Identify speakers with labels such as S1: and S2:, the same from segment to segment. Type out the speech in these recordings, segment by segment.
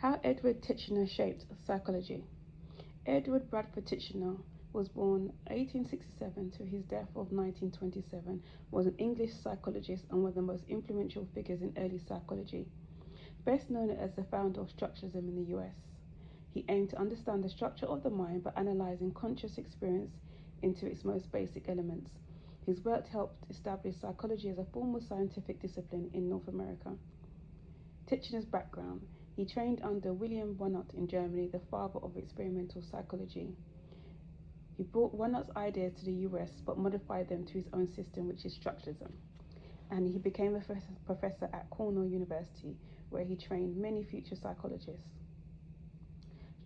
S1: How Edward Titchener shaped psychology. Edward Bradford Titchener was born 1867 to his death of 1927, was an English psychologist and one of the most influential figures in early psychology. Best known as the founder of structuralism in the US, he aimed to understand the structure of the mind by analyzing conscious experience into its most basic elements. His work helped establish psychology as a formal scientific discipline in North America. Titchener's background. He trained under William Wundt in Germany, the father of experimental psychology. He brought Wundt's ideas to the US but modified them to his own system, which is structuralism. And he became a professor at Cornell University, where he trained many future psychologists.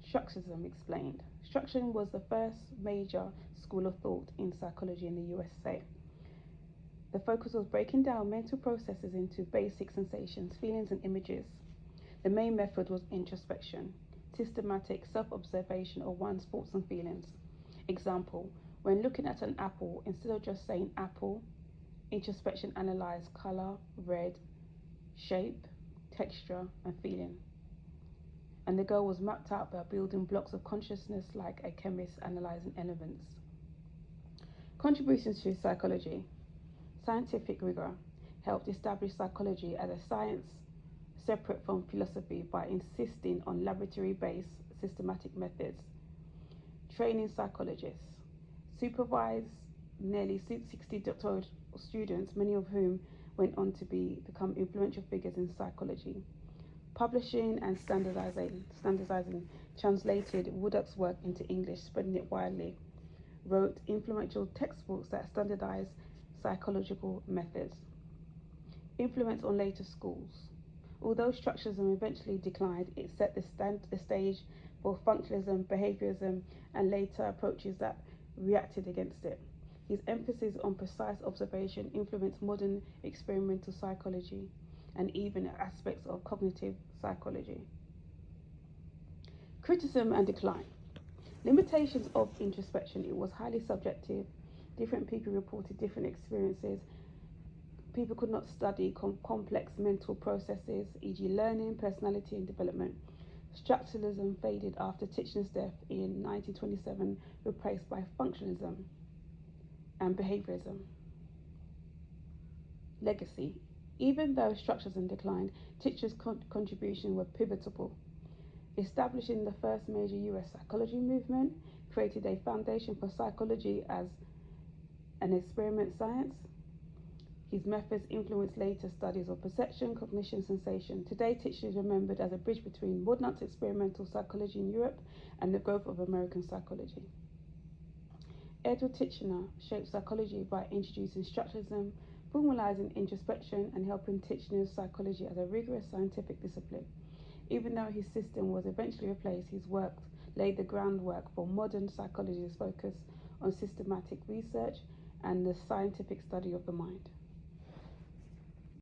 S1: Structuralism explained. Structuralism was the first major school of thought in psychology in the USA. The focus was breaking down mental processes into basic sensations, feelings, and images. The main method was introspection, systematic self-observation of one's thoughts and feelings. Example, when looking at an apple, instead of just saying apple, introspection analyzed color, red, shape, texture, and feeling. And the goal was mapped out by building blocks of consciousness like a chemist analyzing elements. Contributions to psychology. Scientific rigor helped establish psychology as a science separate from philosophy by insisting on laboratory-based systematic methods. Training psychologists. Supervised nearly 60 doctoral students, many of whom went on to become influential figures in psychology. Publishing and standardizing, translated Woodup's work into English, spreading it widely. Wrote influential textbooks that standardized psychological methods. Influence on later schools. Although structuralism eventually declined, it set the stage for functionalism, behaviorism, and later approaches that reacted against it. His emphasis on precise observation influenced modern experimental psychology and even aspects of cognitive psychology. Criticism and decline. Limitations of introspection. It was highly subjective. Different people reported different experiences. People could not study complex mental processes, e.g. learning, personality, and development. Structuralism faded after Titchener's death in 1927, replaced by functionalism and behaviorism. Legacy. Even though structuralism declined, Titchener's contributions were pivotal. Establishing the first major US psychology movement, created a foundation for psychology as an experiment science. His methods influenced later studies of perception, cognition, sensation. Today, Titchener is remembered as a bridge between Wundt's experimental psychology in Europe and the growth of American psychology. Edward Titchener shaped psychology by introducing structuralism, formalizing introspection, and helping Titchener's psychology as a rigorous scientific discipline. Even though his system was eventually replaced, his work laid the groundwork for modern psychology's focus on systematic research and the scientific study of the mind.